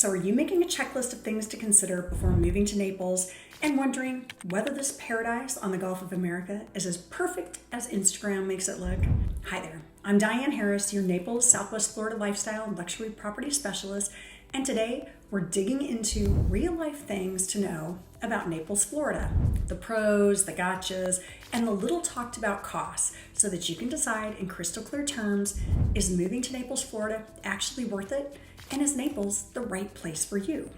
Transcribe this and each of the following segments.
So are you making a checklist of things to consider before moving to Naples and wondering whether this paradise on the Gulf of America is as perfect as Instagram makes it look? Hi there, I'm Diane Harris, your Naples, Southwest Florida lifestyle and luxury property specialist, and today we're digging into real-life things to know about Naples, Florida. The pros, the gotchas, and the little talked about costs so that you can decide in crystal clear terms, is moving to Naples, Florida actually worth it? And is Naples the right place for you?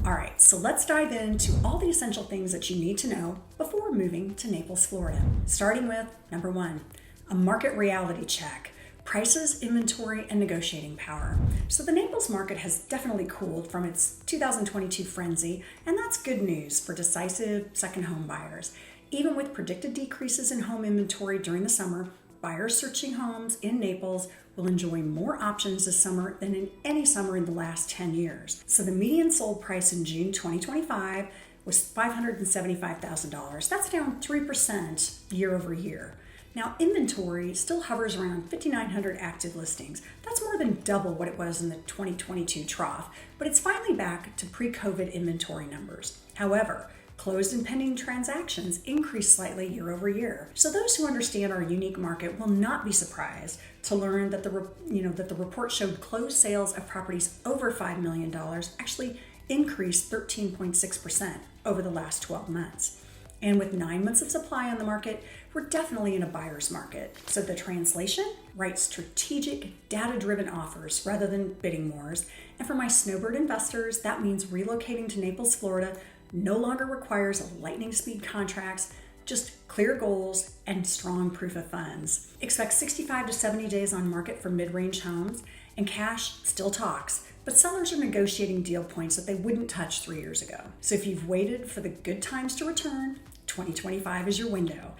All right, so let's dive into all the essential things that you need to know before moving to Naples, Florida. Starting with number one, a market reality check. Prices, inventory, and negotiating power. So the Naples market has definitely cooled from its 2022 frenzy, and that's good news for decisive second home buyers. Even with predicted decreases in home inventory during the summer, buyers searching homes in Naples will enjoy more options this summer than in any summer in the last 10 years. So the median sold price in June 2025 was $575,000. That's down 3% year over year. Now, inventory still hovers around 5,900 active listings. That's more than double what it was in the 2022 trough, but it's finally back to pre-COVID inventory numbers. However, closed and pending transactions increased slightly year over year. So those who understand our unique market will not be surprised to learn that the report showed closed sales of properties over $5 million actually increased 13.6% over the last 12 months. And with 9 months of supply on the market, we're definitely in a buyer's market. So the translation, write strategic, data-driven offers rather than bidding wars. And for my snowbird investors, that means relocating to Naples, Florida no longer requires lightning speed contracts, just clear goals and strong proof of funds. Expect 65 to 70 days on market for mid-range homes, and cash still talks, but sellers are negotiating deal points that they wouldn't touch 3 years ago. So if you've waited for the good times to return, 2025 is your window.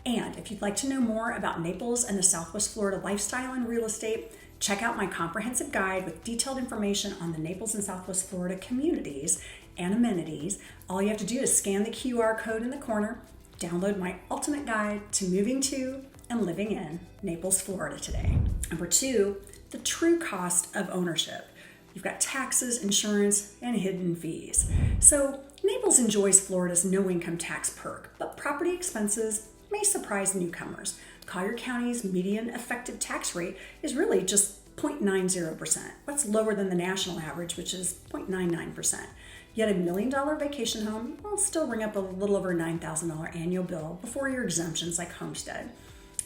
And if you'd like to know more about Naples and the Southwest Florida lifestyle and real estate, check out my comprehensive guide with detailed information on the Naples and Southwest Florida communities and amenities. All you have to do is scan the QR code in the corner, download my ultimate guide to moving to and living in Naples, Florida today. Number two, the true cost of ownership. You've got taxes, insurance, and hidden fees. So Naples enjoys Florida's no-income tax perk, but property expenses may surprise newcomers. Collier County's median effective tax rate is really just 0.90%. That's lower than the national average, which is 0.99%. Yet a $1 million vacation home will still ring up a little over $9,000 annual bill before your exemptions like homestead.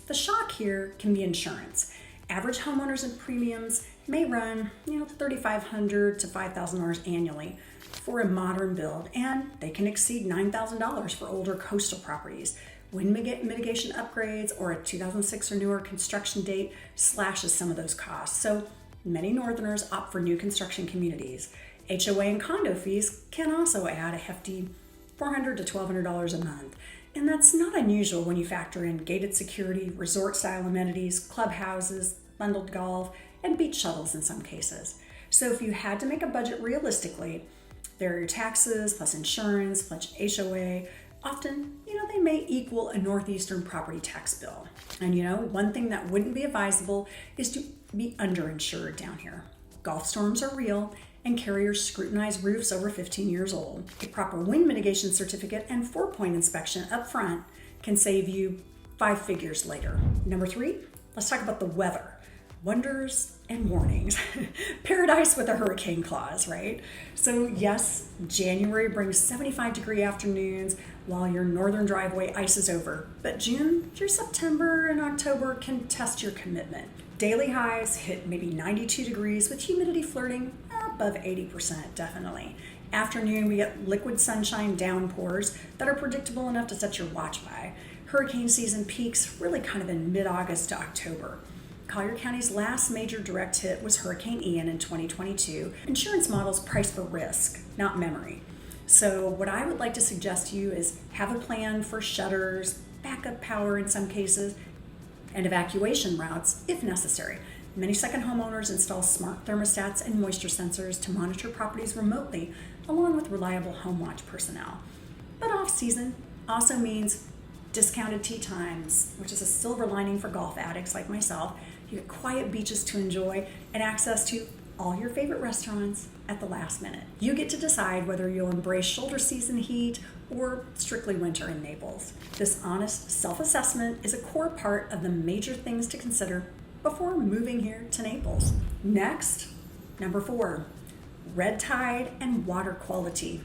The shock here can be insurance. Average homeowners and premiums may run $3,500 to $5,000 annually for a modern build, and they can exceed $9,000 for older coastal properties. Wind mitigation upgrades or a 2006 or newer construction date slashes some of those costs. So many Northerners opt for new construction communities. HOA and condo fees can also add a hefty $400 to $1,200 a month. And that's not unusual when you factor in gated security, resort-style amenities, clubhouses, bundled golf, and beach shuttles in some cases. So if you had to make a budget realistically, there are your taxes, plus insurance, plus HOA. Often, they may equal a northeastern property tax bill. And one thing that wouldn't be advisable is to be underinsured down here. Gulf storms are real, and carriers scrutinize roofs over 15 years old. A proper wind mitigation certificate and 4-point inspection up front can save you 5 figures later. Number 3, let's talk about the weather. Wonders and warnings. Paradise with a hurricane clause, right? So yes, January brings 75-degree afternoons while your northern driveway ices over. But June through September and October can test your commitment. Daily highs hit maybe 92 degrees with humidity flirting above 80%, definitely. Afternoon, we get liquid sunshine downpours that are predictable enough to set your watch by. Hurricane season peaks really kind of in mid-August to October. Collier County's last major direct hit was Hurricane Ian in 2022. Insurance models price for risk, not memory. So what I would like to suggest to you is have a plan for shutters, backup power in some cases, and evacuation routes if necessary. Many second homeowners install smart thermostats and moisture sensors to monitor properties remotely, along with reliable home watch personnel. But off-season also means discounted tee times, which is a silver lining for golf addicts like myself, You get quiet beaches to enjoy and access to all your favorite restaurants at the last minute. You get to decide whether you'll embrace shoulder season heat or strictly winter in Naples. This honest self-assessment is a core part of the major things to consider before moving here to Naples. Next, number 4, red tide and water quality.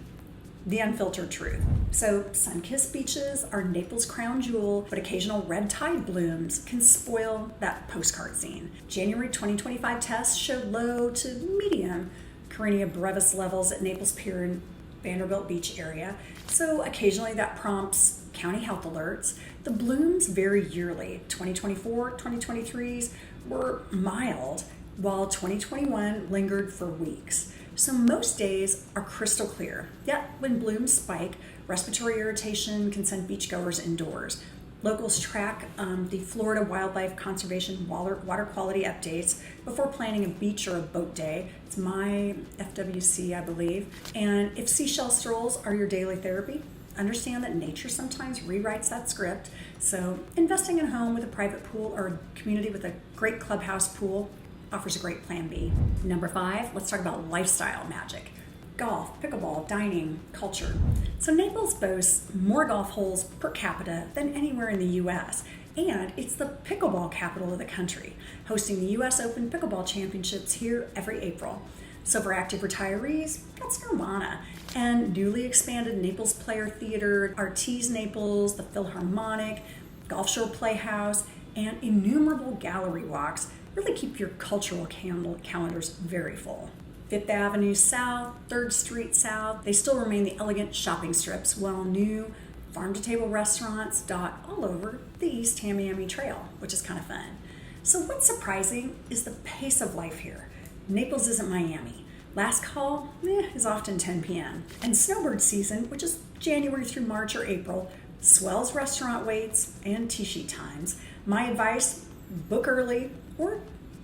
The unfiltered truth. So sun-kissed beaches are Naples' crown jewel, but occasional red tide blooms can spoil that postcard scene. January 2025 tests showed low to medium Carina brevis levels at Naples Pier and Vanderbilt Beach area. So occasionally that prompts county health alerts. The blooms vary yearly. 2024, 2023s were mild, while 2021 lingered for weeks. So most days are crystal clear, yet when blooms spike, respiratory irritation can send beachgoers indoors. Locals track the Florida Wildlife Conservation water quality updates before planning a beach or a boat day. It's my FWC, I believe. And if seashell strolls are your daily therapy, understand that nature sometimes rewrites that script. So investing in a home with a private pool or a community with a great clubhouse pool offers a great plan B. Number 5, let's talk about lifestyle magic. Golf, pickleball, dining, culture. So Naples boasts more golf holes per capita than anywhere in the US, and it's the pickleball capital of the country, hosting the US Open Pickleball Championships here every April. So for active retirees, that's nirvana. And newly expanded Naples Player Theater, Artis Naples, the Philharmonic, Gulf Shore Playhouse, and innumerable gallery walks really keep your cultural calendars very full. Fifth Avenue South, 3rd Street South, they still remain the elegant shopping strips, while new farm-to-table restaurants dot all over the East Tamiami Trail, which is kind of fun. So what's surprising is the pace of life here. Naples isn't Miami. Last call is often 10 p.m. And snowbird season, which is January through March or April, swells restaurant waits and tea sheet times. My advice, book early or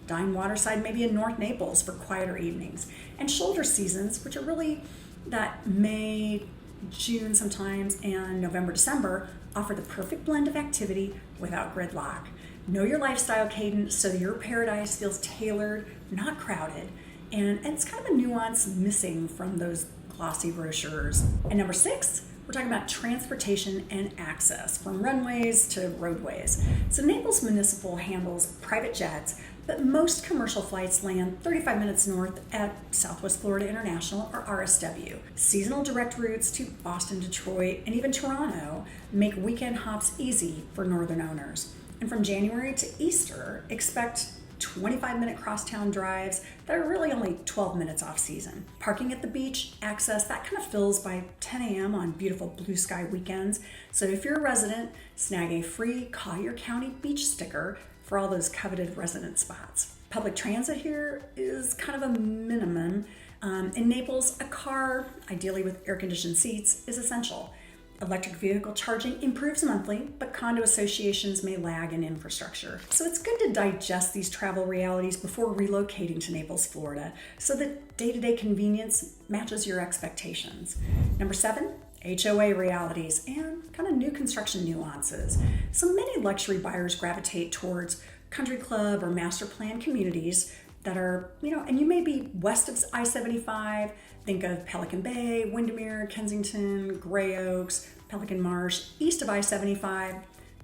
dine waterside, maybe in North Naples for quieter evenings. And shoulder seasons, which are really that May, June sometimes, and November, December, offer the perfect blend of activity without gridlock. Know your lifestyle cadence so your paradise feels tailored, not crowded, and it's kind of a nuance missing from those glossy brochures. And number 6, we're talking about transportation and access, from runways to roadways. So Naples Municipal handles private jets, but most commercial flights land 35 minutes north at Southwest Florida International, or RSW. Seasonal direct routes to Boston, Detroit, and even Toronto make weekend hops easy for northern owners. And from January to Easter, expect 25-minute crosstown drives that are really only 12 minutes off season. Parking at the beach, access, that kind of fills by 10 a.m. on beautiful blue sky weekends. So if you're a resident, snag a free Collier County beach sticker for all those coveted resident spots. Public transit here is kind of a minimum. In Naples, a car, ideally with air-conditioned seats, is essential. Electric vehicle charging improves monthly, but condo associations may lag in infrastructure. So it's good to digest these travel realities before relocating to Naples, Florida, so that day-to-day convenience matches your expectations. Number 7, HOA realities and kind of new construction nuances. So many luxury buyers gravitate towards country club or master plan communities that are, and you may be west of I-75, think of Pelican Bay, Windermere, Kensington, Gray Oaks, Pelican Marsh, east of I-75,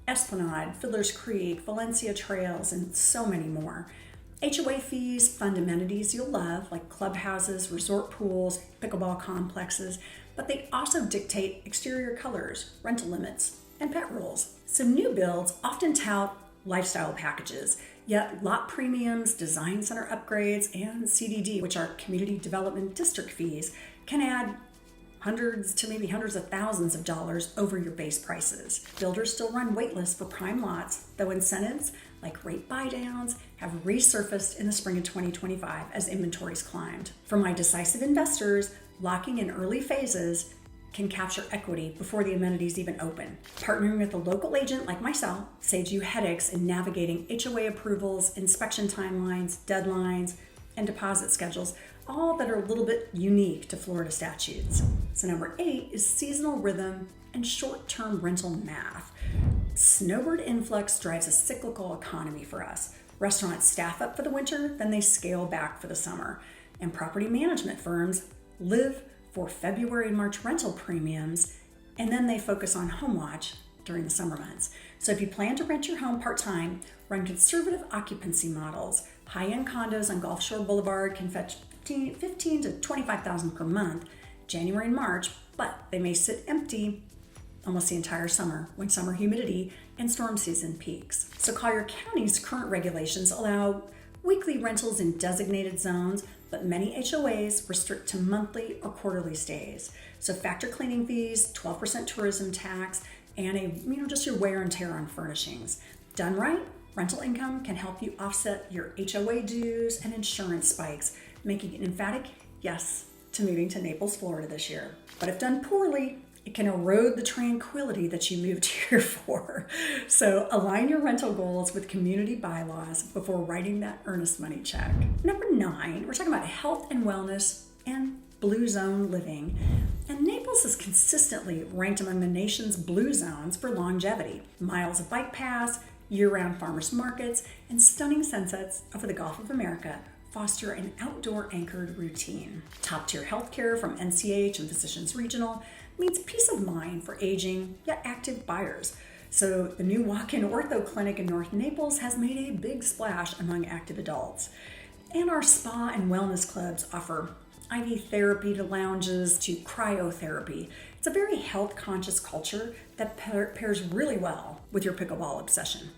Esplanade, Fiddler's Creek, Valencia Trails, and so many more. HOA fees fund amenities you'll love, like clubhouses, resort pools, pickleball complexes, but they also dictate exterior colors, rental limits, and pet rules. So new builds often tout lifestyle packages, yet lot premiums, design center upgrades, and CDD, which are community development district fees, can add hundreds to maybe hundreds of thousands of dollars over your base prices. Builders still run waitlists for prime lots, though incentives like rate buy-downs have resurfaced in the spring of 2025 as inventories climbed. For my decisive investors, locking in early phases can capture equity before the amenities even open. Partnering with a local agent like myself saves you headaches in navigating HOA approvals, inspection timelines, deadlines, and deposit schedules, all that are a little bit unique to Florida statutes. So number 8 is seasonal rhythm and short-term rental math. Snowbird influx drives a cyclical economy for us. Restaurants staff up for the winter, then they scale back for the summer. And property management firms live for February and March rental premiums, and then they focus on home watch during the summer months. So if you plan to rent your home part-time, run conservative occupancy models. High-end condos on Gulf Shore Boulevard can fetch $15,000 to $25,000 per month, January and March, but they may sit empty almost the entire summer when summer humidity and storm season peaks. So Collier County's current regulations allow weekly rentals in designated zones, but many HOAs restrict to monthly or quarterly stays. So factor cleaning fees, 12% tourism tax, and just your wear and tear on furnishings. Done right, rental income can help you offset your HOA dues and insurance spikes, making an emphatic yes to moving to Naples, Florida this year. But if done poorly, it can erode the tranquility that you moved here for. So align your rental goals with community bylaws before writing that earnest money check. Number 9, we're talking about health and wellness and blue zone living. And Naples is consistently ranked among the nation's blue zones for longevity. Miles of bike paths, year-round farmers markets, and stunning sunsets over the Gulf of America foster an outdoor anchored routine. Top-tier healthcare from NCH and Physicians Regional means peace of mind for aging yet active buyers. So the new walk-in ortho clinic in North Naples has made a big splash among active adults. And our spa and wellness clubs offer IV therapy to lounges to cryotherapy. It's a very health-conscious culture that pairs really well with your pickleball obsession.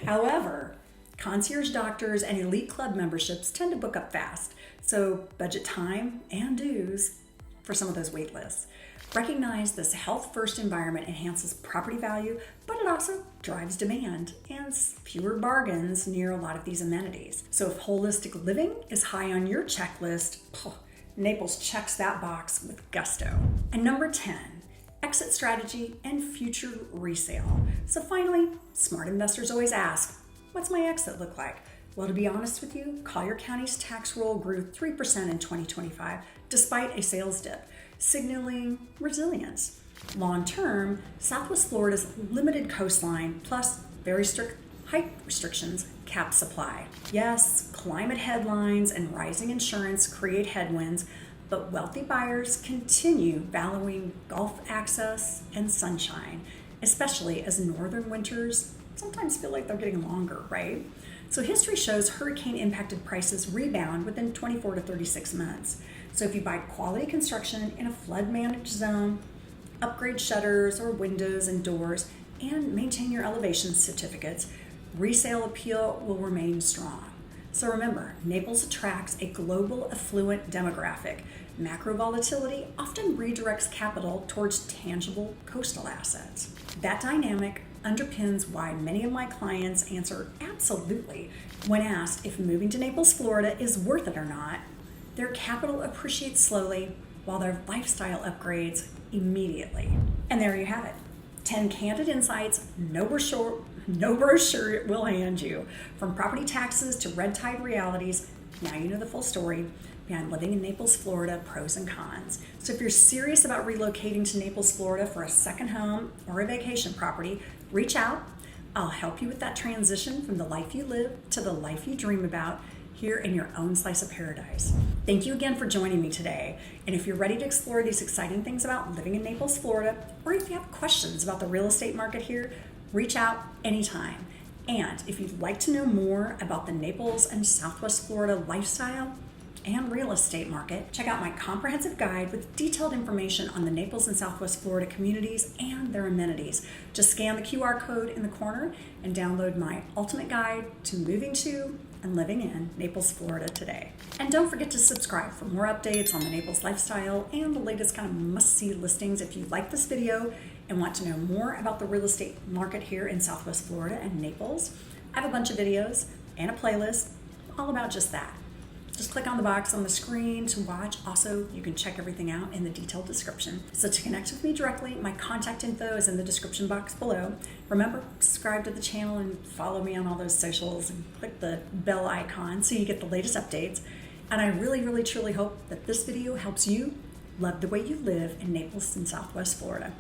However, concierge doctors and elite club memberships tend to book up fast, so budget time and dues for some of those wait lists. Recognize this health-first environment enhances property value, but it also drives demand and fewer bargains near a lot of these amenities. So if holistic living is high on your checklist, Naples checks that box with gusto. And number 10, exit strategy and future resale. So finally, smart investors always ask, what's my exit look like? Well, to be honest with you, Collier County's tax roll grew 3% in 2025, despite a sales dip, signaling resilience. Long-term, Southwest Florida's limited coastline, plus very strict height restrictions, cap supply. Yes, climate headlines and rising insurance create headwinds, but wealthy buyers continue valuing Gulf access and sunshine, especially as northern winters sometimes feel like they're getting longer, right? So history shows hurricane-impacted prices rebound within 24 to 36 months. So if you buy quality construction in a flood-managed zone, upgrade shutters or windows and doors, and maintain your elevation certificates, resale appeal will remain strong. So remember, Naples attracts a global affluent demographic. Macro volatility often redirects capital towards tangible coastal assets. That dynamic underpins why many of my clients answer absolutely when asked if moving to Naples, Florida is worth it or not. Their capital appreciates slowly while their lifestyle upgrades immediately. And there you have it. 10 candid insights no brochure will hand you. From property taxes to red tide realities, now you know the full story behind living in Naples, Florida, pros and cons. So if you're serious about relocating to Naples, Florida for a second home or a vacation property, reach out. I'll help you with that transition from the life you live to the life you dream about here in your own slice of paradise. Thank you again for joining me today. And if you're ready to explore these exciting things about living in Naples, Florida, or if you have questions about the real estate market here, reach out anytime. And if you'd like to know more about the Naples and Southwest Florida lifestyle and real estate market, check out my comprehensive guide with detailed information on the Naples and Southwest Florida communities and their amenities. Just scan the QR code in the corner and download my ultimate guide to moving to and living in Naples, Florida today. And don't forget to subscribe for more updates on the Naples lifestyle and the latest kind of must-see listings. If you like this video and want to know more about the real estate market here in Southwest Florida and Naples, I have a bunch of videos and a playlist all about just that. Just click on the box on the screen to watch. Also, you can check everything out in the detailed description. So to connect with me directly, my contact info is in the description box below. Remember, subscribe to the channel and follow me on all those socials and click the bell icon so you get the latest updates. And I really, really, truly hope that this video helps you love the way you live in Naples and Southwest Florida.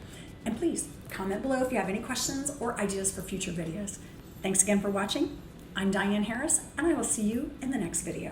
And please comment below if you have any questions or ideas for future videos. Thanks again for watching. I'm Diane Harris, and I will see you in the next video.